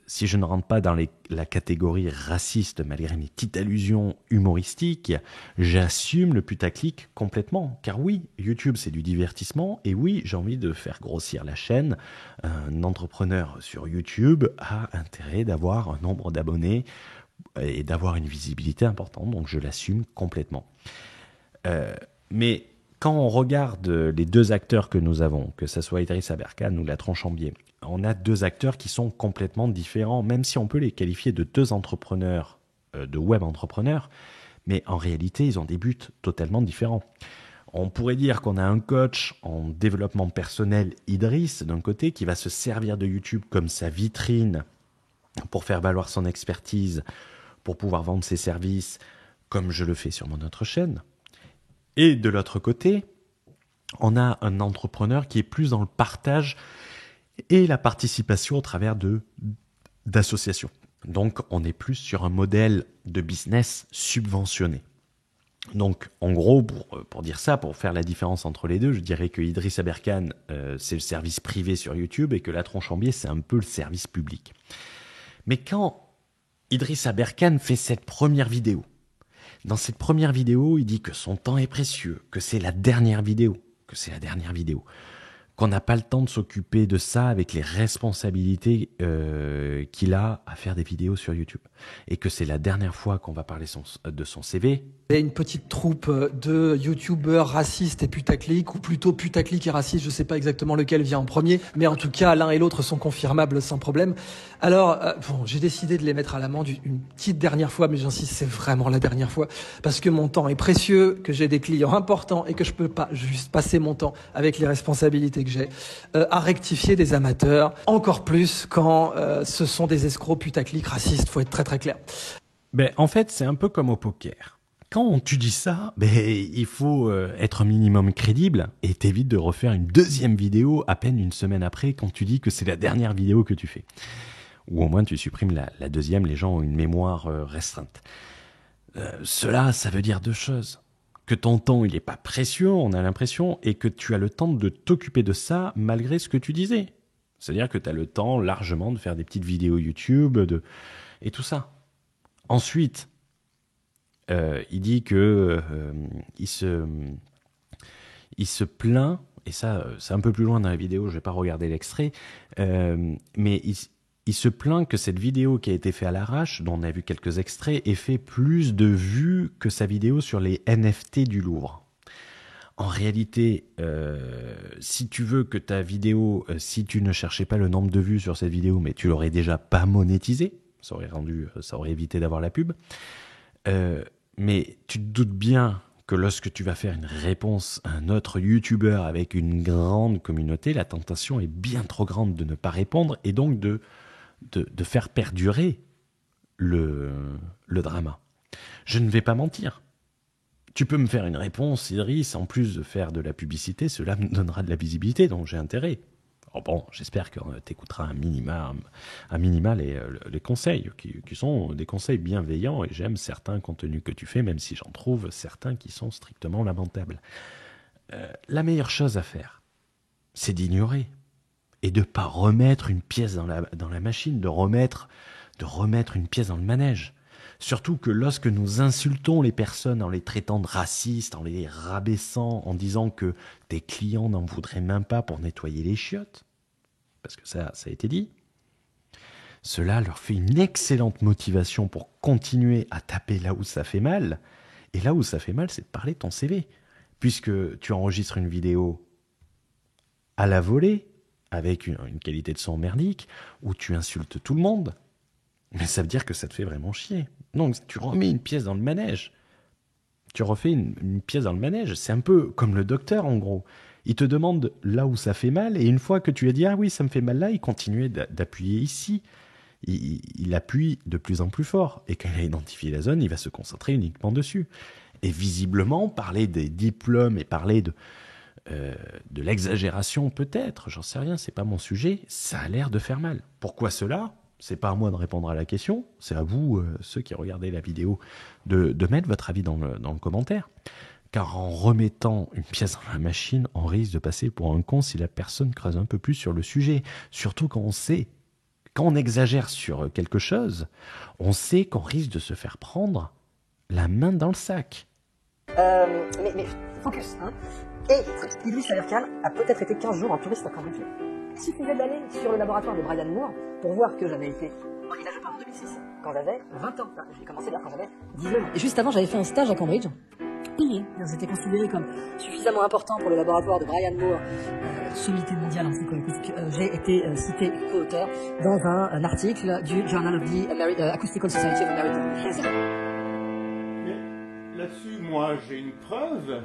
Si je ne rentre pas dans la catégorie raciste, malgré mes petites allusions humoristiques, j'assume le putaclic complètement. Car oui, YouTube, c'est du divertissement, et oui, j'ai envie de faire grossir la chaîne. Un entrepreneur sur YouTube a intérêt d'avoir un nombre d'abonnés et d'avoir une visibilité importante, donc je l'assume complètement. Mais quand on regarde les deux acteurs que nous avons, que ce soit Idriss Aberkane ou la Tronchambier, on a deux acteurs qui sont complètement différents, même si on peut les qualifier de deux entrepreneurs, de web entrepreneurs, mais en réalité, ils ont des buts totalement différents. On pourrait dire qu'on a un coach en développement personnel, Idriss, d'un côté, qui va se servir de YouTube comme sa vitrine pour faire valoir son expertise, pour pouvoir vendre ses services, comme je le fais sur mon autre chaîne. Et de l'autre côté, on a un entrepreneur qui est plus dans le partage et la participation au travers d'associations. Donc, on est plus sur un modèle de business subventionné. Donc, en gros, pour dire ça, pour faire la différence entre les deux, je dirais que Idriss Aberkane, c'est le service privé sur YouTube et que la Tronchambier, c'est un peu le service public. Mais quand Idriss Aberkane fait cette première vidéo, dans cette première vidéo, il dit que son temps est précieux, que c'est la dernière vidéo, qu'on n'a pas le temps de s'occuper de ça avec les responsabilités qu'il a à faire des vidéos sur YouTube. Et que c'est la dernière fois qu'on va parler de son CV. Il y a une petite troupe de youtubeurs racistes et putaclic, ou plutôt putaclic et racistes, je ne sais pas exactement lequel vient en premier, mais en tout cas, l'un et l'autre sont confirmables sans problème. Alors, j'ai décidé de les mettre à l'amende une petite dernière fois, mais j'insiste, c'est vraiment la dernière fois, parce que mon temps est précieux, que j'ai des clients importants et que je peux pas juste passer mon temps avec les responsabilités que j'ai à rectifier des amateurs, encore plus quand ce sont des escrocs putaclic racistes, faut être très très clair. En fait, c'est un peu comme au poker. Quand tu dis ça, il faut être un minimum crédible et t'évites de refaire une deuxième vidéo à peine une semaine après quand tu dis que c'est la dernière vidéo que tu fais. Ou au moins tu supprimes la deuxième, les gens ont une mémoire restreinte. Cela, ça veut dire deux choses. Que ton temps, il n'est pas précieux, on a l'impression, et que tu as le temps de t'occuper de ça malgré ce que tu disais. C'est-à-dire que tu as le temps largement de faire des petites vidéos YouTube et tout ça. Ensuite, il dit que il se plaint, et ça c'est un peu plus loin dans la vidéo, je vais pas regarder l'extrait, mais il se plaint que cette vidéo qui a été faite à l'arrache, dont on a vu quelques extraits, ait fait plus de vues que sa vidéo sur les NFT du Louvre. En réalité, si tu veux que ta vidéo, si tu ne cherchais pas le nombre de vues sur cette vidéo, mais tu l'aurais déjà pas monétisée, ça aurait évité d'avoir la pub. Mais tu te doutes bien que lorsque tu vas faire une réponse à un autre youtubeur avec une grande communauté, la tentation est bien trop grande de ne pas répondre et donc de faire perdurer le drama. Je ne vais pas mentir. Tu peux me faire une réponse, Idriss, en plus de faire de la publicité, cela me donnera de la visibilité, donc j'ai intérêt. Oh bon, j'espère que tu écouteras un minima les conseils, qui sont des conseils bienveillants, et j'aime certains contenus que tu fais, même si j'en trouve certains qui sont strictement lamentables. La meilleure chose à faire, c'est d'ignorer, et de ne pas remettre une pièce dans la machine, de remettre une pièce dans le manège. Surtout que lorsque nous insultons les personnes en les traitant de racistes, en les rabaissant, en disant que tes clients n'en voudraient même pas pour nettoyer les chiottes, parce que ça a été dit, cela leur fait une excellente motivation pour continuer à taper là où ça fait mal. Et là où ça fait mal, c'est de parler de ton CV. Puisque tu enregistres une vidéo à la volée, avec une qualité de son merdique, où tu insultes tout le monde, mais ça veut dire que ça te fait vraiment chier. Donc tu remets une pièce dans le manège. Tu refais une pièce dans le manège. C'est un peu comme le docteur, en gros. Il te demande là où ça fait mal, et une fois que tu as dit « Ah oui, ça me fait mal là », il continue d'appuyer ici. Il appuie de plus en plus fort. Et quand il a identifié la zone, il va se concentrer uniquement dessus. Et visiblement, parler des diplômes et parler de l'exagération peut-être, j'en sais rien, c'est pas mon sujet, ça a l'air de faire mal. Pourquoi cela ? C'est pas à moi de répondre à la question, c'est à vous, ceux qui regardez la vidéo, de mettre votre avis dans le commentaire. Car en remettant une pièce dans la machine, on risque de passer pour un con si la personne creuse un peu plus sur le sujet. Surtout quand on exagère sur quelque chose, on sait qu'on risque de se faire prendre la main dans le sac. Mais focus, hein. Et Idriss Aberkan a peut-être été 15 jours en touriste à Cambridge. Il suffisait d'aller sur le laboratoire de Brian Moore pour voir que j'avais été... Et là, je parle en 2006, quand j'avais 20 ans. Enfin, j'ai commencé là quand j'avais 19 ans. Et juste avant, j'avais fait un stage à Cambridge. Payé. C'était considéré comme suffisamment important pour le laboratoire de Brian Moore, sommité mondiale en psychoacoustique. J'ai été cité co-auteur dans un article du Journal of the Acoustical Society of America. Mais là-dessus, moi, j'ai une preuve.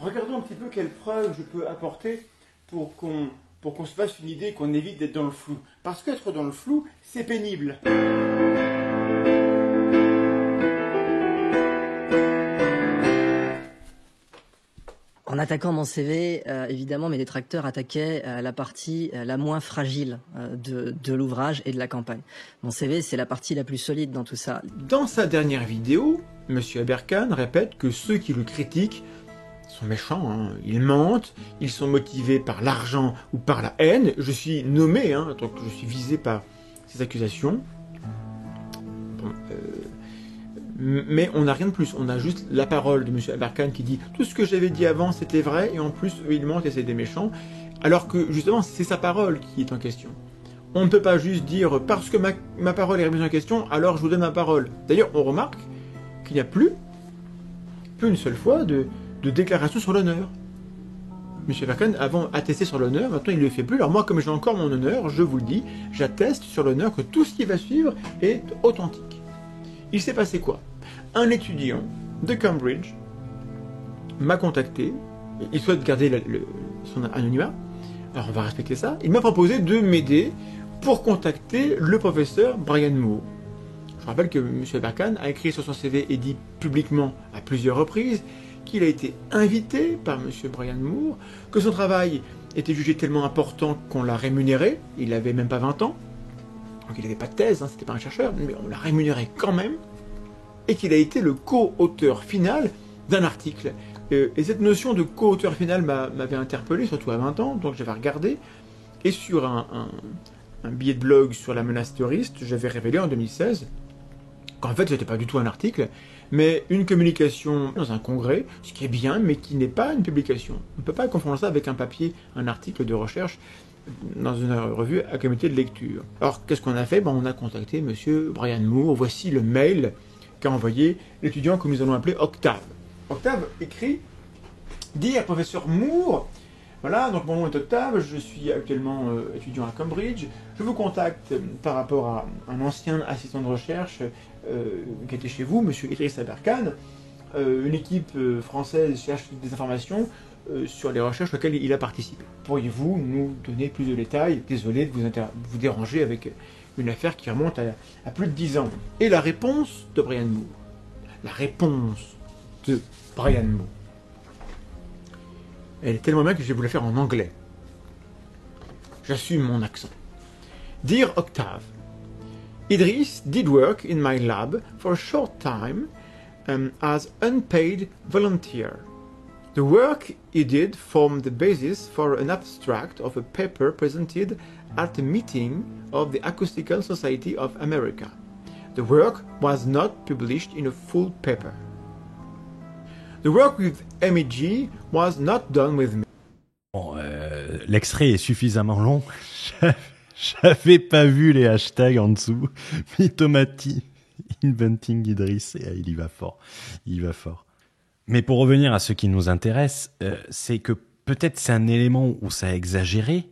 Regardons un petit peu quelle preuve je peux apporter pour qu'on se fasse une idée, qu'on évite d'être dans le flou. Parce qu'être dans le flou, c'est pénible. En attaquant mon CV, évidemment, mes détracteurs attaquaient la partie la moins fragile de l'ouvrage et de la campagne. Mon CV, c'est la partie la plus solide dans tout ça. Dans sa dernière vidéo, M. Aberkan répète que ceux qui le critiquent sont méchants, hein. Ils mentent, ils sont motivés par l'argent ou par la haine. Je suis nommé, hein, donc je suis visé par ces accusations. Bon, mais on n'a rien de plus, on a juste la parole de M. Aberkan qui dit tout ce que j'avais dit avant c'était vrai et en plus eux ils mentent et c'est des méchants, alors que justement c'est sa parole qui est en question. On ne peut pas juste dire parce que ma parole est remise en question alors je vous donne ma parole. D'ailleurs on remarque qu'il n'y a plus une seule fois de déclaration sur l'honneur. M. Aberkan avant attestait sur l'honneur, maintenant il ne le fait plus. Alors moi comme j'ai encore mon honneur, je vous le dis, j'atteste sur l'honneur que tout ce qui va suivre est authentique. Il s'est passé quoi? Un étudiant de Cambridge m'a contacté, il souhaite garder son anonymat, alors on va respecter ça, il m'a proposé de m'aider pour contacter le professeur Brian Moore. Je rappelle que M. Aberkan a écrit sur son CV et dit publiquement à plusieurs reprises qu'il a été invité par M. Brian Moore, que son travail était jugé tellement important qu'on l'a rémunéré, il n'avait même pas 20 ans, donc il n'avait pas de thèse, hein, c'était pas un chercheur, mais on l'a rémunéré quand même, et qu'il a été le co-auteur final d'un article. Et cette notion de co-auteur final m'avait interpellé, surtout à 20 ans, donc j'avais regardé, et sur un billet de blog sur la menace terroriste, j'avais révélé en 2016 qu'en fait, ce n'était pas du tout un article, mais une communication dans un congrès, ce qui est bien, mais qui n'est pas une publication. On ne peut pas confondre ça avec un papier, un article de recherche dans une revue à comité de lecture. Alors, qu'est-ce qu'on a fait? On a contacté M. Brian Moore. Voici le mail qu'a envoyé l'étudiant que nous allons appeler Octave. Octave écrit « Dire professeur Moore, voilà, donc mon nom est Octave, je suis actuellement étudiant à Cambridge. Je vous contacte par rapport à un ancien assistant de recherche qui était chez vous, M. Idriss Aberkan. Une équipe française cherche des informations sur les recherches auxquelles il a participé. Pourriez-vous nous donner plus de détails? Désolé de vous déranger avec une affaire qui remonte à plus de 10 ans. » Et la réponse de Brian Moore. La réponse de Brian Moore. Elle est tellement bien que je vais vous la faire en anglais. J'assume mon accent. Dear Octave, Idriss did work in my lab for a short time as unpaid volunteer. The work he did formed the basis for an abstract of a paper presented at a meeting of the Acoustical Society of America. The work was not published in a full paper. The work with MEG was not done with me. Bon, l'extrait est suffisamment long. J'avais pas vu les hashtags en dessous. Mythomati, inventing Idriss, et il y va fort. Il y va fort. Mais pour revenir à ce qui nous intéresse, c'est que peut-être c'est un élément où ça a exagéré,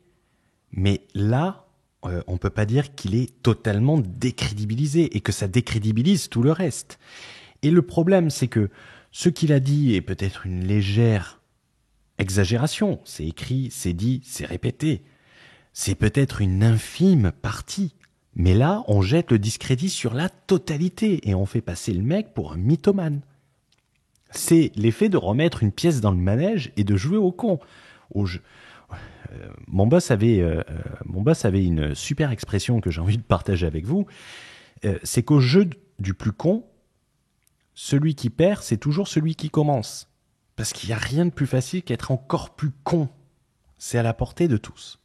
Mais là, on ne peut pas dire qu'il est totalement décrédibilisé et que ça décrédibilise tout le reste. Et le problème, c'est que ce qu'il a dit est peut-être une légère exagération. C'est écrit, c'est dit, c'est répété. C'est peut-être une infime partie. Mais là, on jette le discrédit sur la totalité et on fait passer le mec pour un mythomane. C'est l'effet de remettre une pièce dans le manège et de jouer au con. Mon boss avait une super expression que j'ai envie de partager avec vous. C'est qu'au jeu du plus con, celui qui perd, c'est toujours celui qui commence. Parce qu'il n'y a rien de plus facile qu'être encore plus con. C'est à la portée de tous.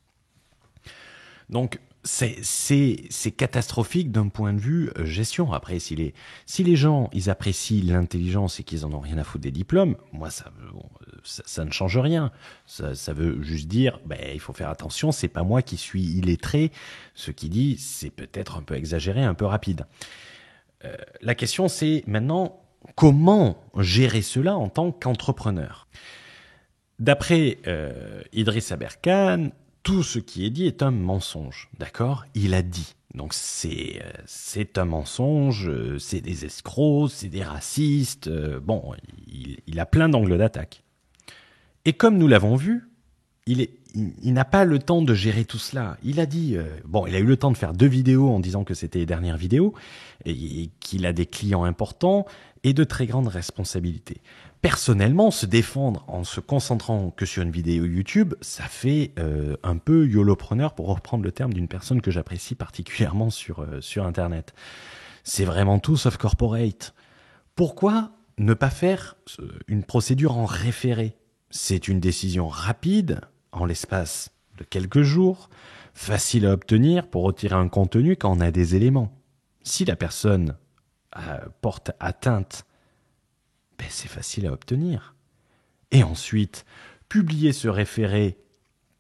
Donc, c'est catastrophique d'un point de vue gestion. Après, si les gens, ils apprécient l'intelligence et qu'ils en ont rien à foutre des diplômes, moi, ça ne change rien. Ça veut juste dire, il faut faire attention, c'est pas moi qui suis illettré. Ce qui dit, c'est peut-être un peu exagéré, un peu rapide. La question, c'est maintenant, comment gérer cela en tant qu'entrepreneur? D'après Idriss Aberkan, tout ce qui est dit est un mensonge, d'accord? Il a dit. Donc c'est un mensonge, c'est des escrocs, c'est des racistes. Il a plein d'angles d'attaque. Et comme nous l'avons vu, il n'a pas le temps de gérer tout cela. Il a dit, il a eu le temps de faire 2 vidéos en disant que c'était les dernières vidéos, et qu'il a des clients importants et de très grandes responsabilités. Personnellement, se défendre en se concentrant que sur une vidéo YouTube, ça fait un peu YOLOpreneur, pour reprendre le terme d'une personne que j'apprécie particulièrement sur Internet. C'est vraiment tout sauf corporate. Pourquoi ne pas faire une procédure en référé? C'est une décision rapide, en l'espace de quelques jours, facile à obtenir pour retirer un contenu quand on a des éléments. Si la personne porte atteinte, c'est facile à obtenir. Et ensuite, publier ce référé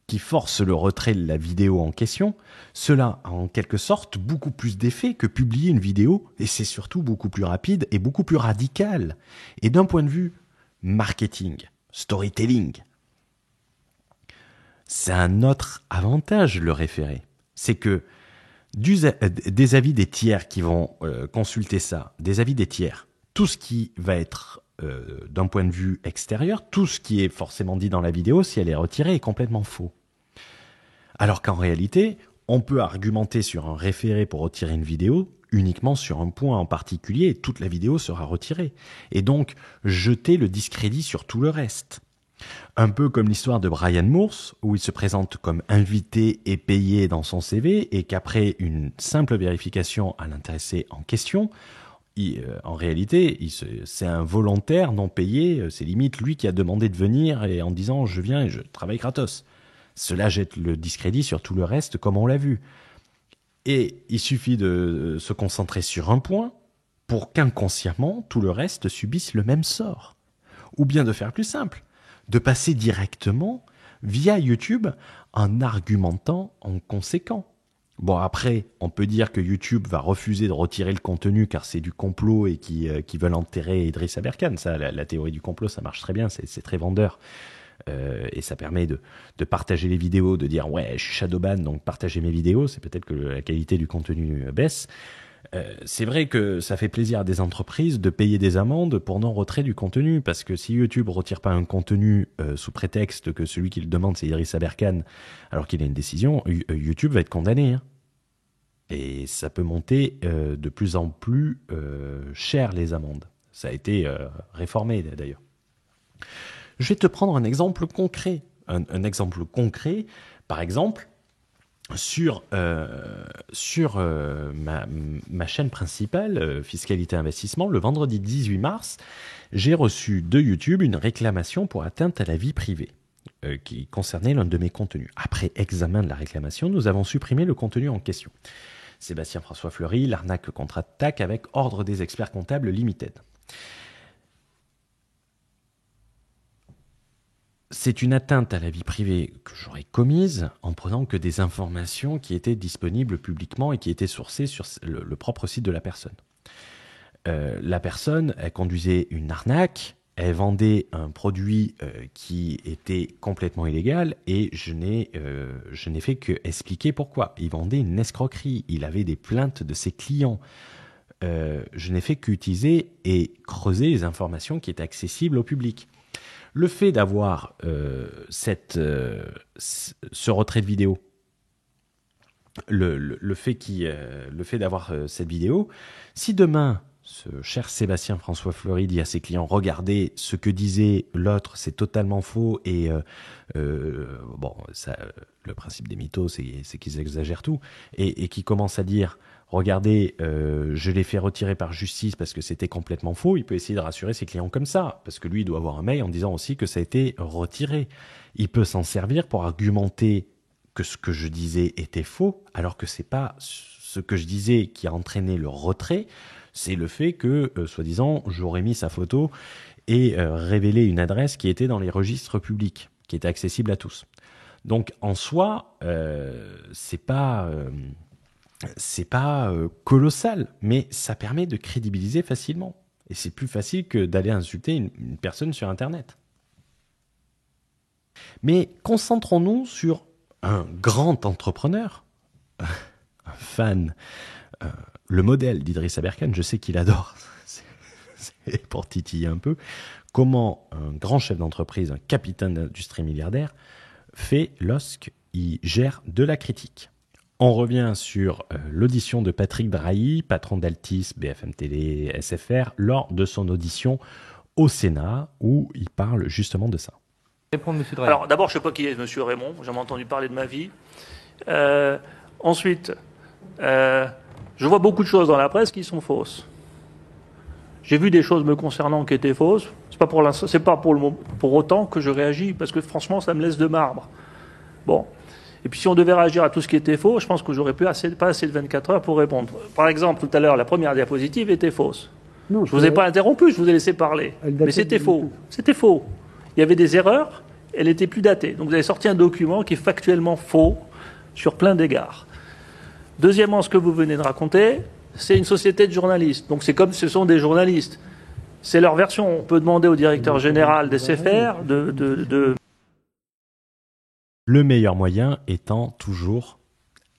qui force le retrait de la vidéo en question, cela a en quelque sorte beaucoup plus d'effet que publier une vidéo, et c'est surtout beaucoup plus rapide et beaucoup plus radical. Et d'un point de vue marketing, storytelling, c'est un autre avantage, le référé. C'est que des avis des tiers qui vont consulter ça, des avis des tiers, tout ce qui va être d'un point de vue extérieur, tout ce qui est forcément dit dans la vidéo, si elle est retirée, est complètement faux. Alors qu'en réalité, on peut argumenter sur un référé pour retirer une vidéo uniquement sur un point en particulier et toute la vidéo sera retirée. Et donc, jeter le discrédit sur tout le reste. Un peu comme l'histoire de Brian Moore, où il se présente comme invité et payé dans son CV et qu'après une simple vérification à l'intéressé en question, en réalité, c'est un volontaire non payé, c'est limite lui qui a demandé de venir et en disant « je viens et je travaille gratos ». Cela jette le discrédit sur tout le reste comme on l'a vu. Et il suffit de se concentrer sur un point pour qu'inconsciemment, tout le reste subisse le même sort. Ou bien de faire plus simple, de passer directement via YouTube en argumentant en conséquent. Bon, après, on peut dire que YouTube va refuser de retirer le contenu car c'est du complot et qui veulent enterrer Idriss Aberkan. Ça, la théorie du complot, ça marche très bien, c'est très vendeur. Et ça permet de partager les vidéos, de dire « ouais, je suis shadowban, donc partagez mes vidéos », c'est peut-être que la qualité du contenu baisse. C'est vrai que ça fait plaisir à des entreprises de payer des amendes pour non-retrait du contenu, parce que si YouTube ne retire pas un contenu sous prétexte que celui qui le demande c'est Idriss Aberkan, alors qu'il a une décision, YouTube va être condamné. Hein. Et ça peut monter de plus en plus cher les amendes. Ça a été réformé d'ailleurs. Je vais te prendre un exemple concret. Un exemple concret, par exemple, sur ma chaîne principale, Fiscalité Investissement, le vendredi 18 mars, j'ai reçu de YouTube une réclamation pour atteinte à la vie privée qui concernait l'un de mes contenus. Après examen de la réclamation, nous avons supprimé le contenu en question. Sébastien François Fleury, l'arnaque contre-attaque avec Ordre des experts comptables limited. C'est une atteinte à la vie privée que j'aurais commise en prenant que des informations qui étaient disponibles publiquement et qui étaient sourcées sur le propre site de la personne. La personne, elle conduisait une arnaque Elle vendait un produit qui était complètement illégal et je n'ai fait que expliquer pourquoi. Il vendait une escroquerie. Il avait des plaintes de ses clients. Je n'ai fait qu'utiliser et creuser les informations qui étaient accessibles au public. Le fait d'avoir ce retrait de vidéo, le fait d'avoir cette vidéo, si demain ce cher Sébastien François Fleury dit à ses clients, regardez ce que disait l'autre, c'est totalement faux et bon, ça, le principe des mythos, c'est qu'ils exagèrent tout et qui commence à dire, regardez, je l'ai fait retirer par justice parce que c'était complètement faux. Il peut essayer de rassurer ses clients comme ça, parce que lui, il doit avoir un mail en disant aussi que ça a été retiré. Il peut s'en servir pour argumenter que ce que je disais était faux, alors que c'est pas ce que je disais qui a entraîné le retrait, c'est le fait que, soi-disant, j'aurais mis sa photo et révélé une adresse qui était dans les registres publics, qui était accessible à tous. Donc, en soi, c'est pas colossal, mais ça permet de crédibiliser facilement. Et c'est plus facile que d'aller insulter une personne sur Internet. Mais concentrons-nous sur un grand entrepreneur, un fan, le modèle d'Idriss Aberkane, je sais qu'il adore, c'est pour titiller un peu, comment un grand chef d'entreprise, un capitaine d'industrie milliardaire, fait lorsqu'il gère de la critique. On revient sur l'audition de Patrick Drahi, patron d'Altis, BFM Télé, SFR, lors de son audition au Sénat, où il parle justement de ça. Alors d'abord, je ne sais pas qui est Monsieur Raymond, j'ai jamais entendu parler de ma vie. Ensuite, je vois beaucoup de choses dans la presse qui sont fausses. J'ai vu des choses me concernant qui étaient fausses. C'est pas pour autant que je réagis, parce que franchement, ça me laisse de marbre. Bon. Et puis si on devait réagir à tout ce qui était faux, je pense que j'aurais pas assez de 24 heures pour répondre. Par exemple, tout à l'heure, la première diapositive était fausse. Non, je vous ai pas interrompu, je vous ai laissé parler. Mais c'était faux. C'était faux. Il y avait des erreurs, elle n'était plus datée. Donc vous avez sorti un document qui est factuellement faux sur plein d'égards. Deuxièmement, ce que vous venez de raconter, c'est une société de journalistes. Donc c'est comme ce sont des journalistes. C'est leur version. On peut demander au directeur général des SFR de... Le meilleur moyen étant toujours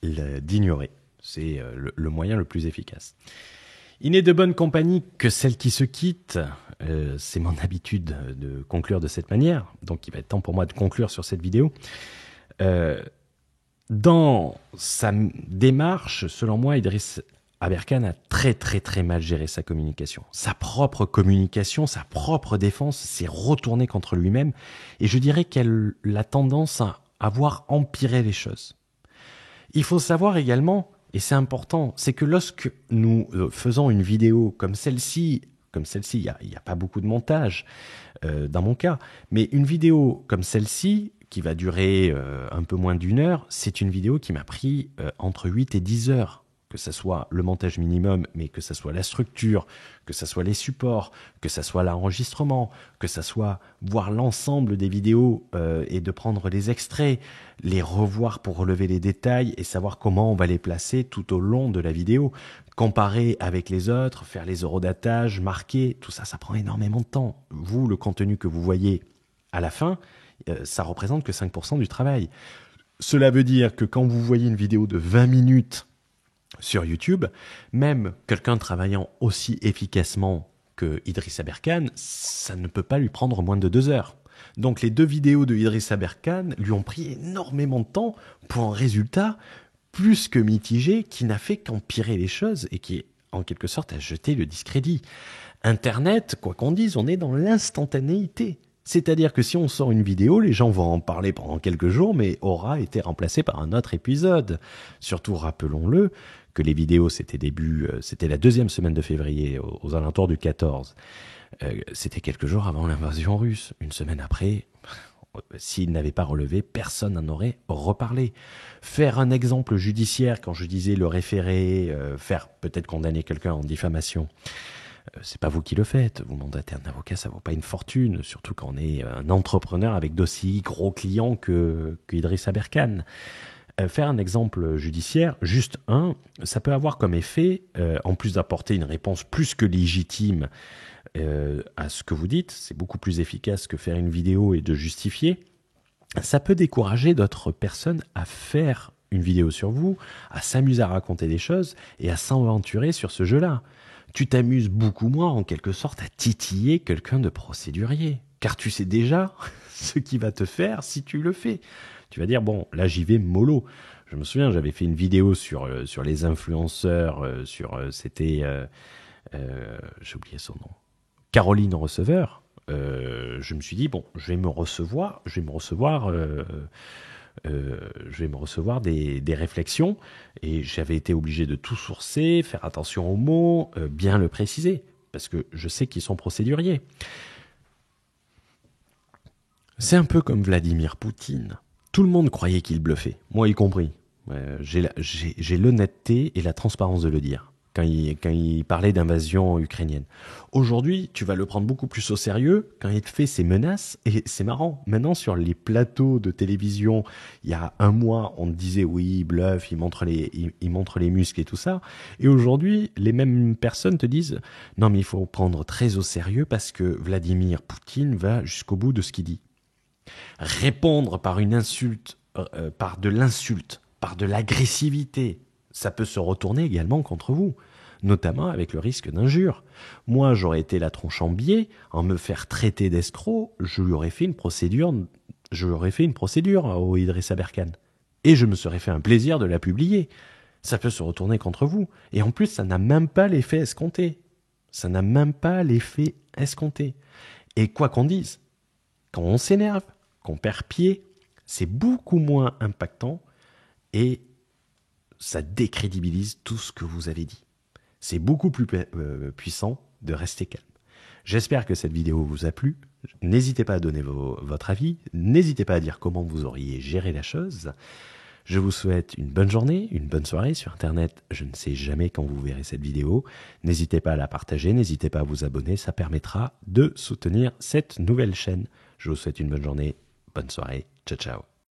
d'ignorer. C'est le moyen le plus efficace. Il n'est de bonne compagnie que celle qui se quitte. C'est mon habitude de conclure de cette manière. Donc il va être temps pour moi de conclure sur cette vidéo. Dans sa démarche, selon moi, Idriss Aberkane a très mal géré sa communication. Sa propre communication, sa propre défense s'est retournée contre lui-même. Et je dirais qu'elle a tendance à avoir empiré les choses. Il faut savoir également, et c'est important, c'est que lorsque nous faisons une vidéo comme celle-ci, il n'y a pas beaucoup de montage dans mon cas, mais une vidéo comme celle-ci, qui va durer un peu moins d'1 heure, c'est une vidéo qui m'a pris entre 8 et 10 heures. Que ça soit le montage minimum, mais que ça soit la structure, que ça soit les supports, que ça soit l'enregistrement, que ça soit voir l'ensemble des vidéos et de prendre les extraits, les revoir pour relever les détails et savoir comment on va les placer tout au long de la vidéo, comparer avec les autres, faire les eurodatages, marquer, tout ça, ça prend énormément de temps. Vous, le contenu que vous voyez à la fin, ça représente que 5% du travail. Cela veut dire que quand vous voyez une vidéo de 20 minutes sur YouTube, même quelqu'un travaillant aussi efficacement que Idriss Aberkane, ça ne peut pas lui prendre moins de 2 heures. Donc les 2 vidéos de Idriss Aberkane lui ont pris énormément de temps pour un résultat plus que mitigé qui n'a fait qu'empirer les choses et qui, en quelque sorte, a jeté le discrédit. Internet, quoi qu'on dise, on est dans l'instantanéité. C'est-à-dire que si on sort une vidéo, les gens vont en parler pendant quelques jours, mais aura été remplacé par un autre épisode. Surtout, rappelons-le, que les vidéos, c'était la 2e semaine de février, aux alentours du 14. C'était quelques jours avant l'invasion russe. Une semaine après, s'il n'avait pas relevé, personne n'en aurait reparlé. Faire un exemple judiciaire, quand je disais le référé, faire peut-être condamner quelqu'un en diffamation, c'est pas vous qui le faites. Vous mandatez un avocat, ça vaut pas une fortune, surtout quand on est un entrepreneur avec d'aussi gros clients que Idriss Aberkane. Faire un exemple judiciaire, juste un, ça peut avoir comme effet, en plus d'apporter une réponse plus que légitime à ce que vous dites, c'est beaucoup plus efficace que faire une vidéo et de justifier, ça peut décourager d'autres personnes à faire une vidéo sur vous, à s'amuser à raconter des choses et à s'aventurer sur ce jeu-là. Tu t'amuses beaucoup moins, en quelque sorte, à titiller quelqu'un de procédurier, car tu sais déjà ce qu'il va te faire si tu le fais. Tu vas dire, bon, là j'y vais mollo. Je me souviens, j'avais fait une vidéo sur les influenceurs, c'était, j'ai oublié son nom, Caroline Receveur. Je me suis dit, bon, je vais me recevoir des réflexions, et j'avais été obligé de tout sourcer, faire attention aux mots, bien le préciser, parce que je sais qu'ils sont procéduriers. C'est un peu comme Vladimir Poutine. Tout le monde croyait qu'il bluffait, moi y compris. J'ai l'honnêteté et la transparence de le dire quand il parlait d'invasion ukrainienne. Aujourd'hui, tu vas le prendre beaucoup plus au sérieux quand il te fait ses menaces, et c'est marrant. Maintenant, sur les plateaux de télévision, il y a un mois, on te disait oui, bluff, il montre les muscles et tout ça. Et aujourd'hui, les mêmes personnes te disent non, mais il faut prendre très au sérieux parce que Vladimir Poutine va jusqu'au bout de ce qu'il dit. Répondre par une insulte, par de l'insulte, par de l'agressivité, ça peut se retourner également contre vous, notamment avec le risque d'injure. Moi, j'aurais été la tronche en biais, en me faire traiter d'escroc, je lui aurais fait une procédure au Idriss Aberkane. Et je me serais fait un plaisir de la publier. Ça peut se retourner contre vous. Et en plus, ça n'a même pas l'effet escompté. Ça n'a même pas l'effet escompté. Et quoi qu'on dise, quand on s'énerve, qu'on perd pied, c'est beaucoup moins impactant et ça décrédibilise tout ce que vous avez dit. C'est beaucoup plus puissant de rester calme. J'espère que cette vidéo vous a plu. N'hésitez pas à donner votre avis. N'hésitez pas à dire comment vous auriez géré la chose. Je vous souhaite une bonne journée, une bonne soirée sur Internet. Je ne sais jamais quand vous verrez cette vidéo. N'hésitez pas à la partager, n'hésitez pas à vous abonner. Ça permettra de soutenir cette nouvelle chaîne. Je vous souhaite une bonne journée, bonne soirée. Ciao, ciao.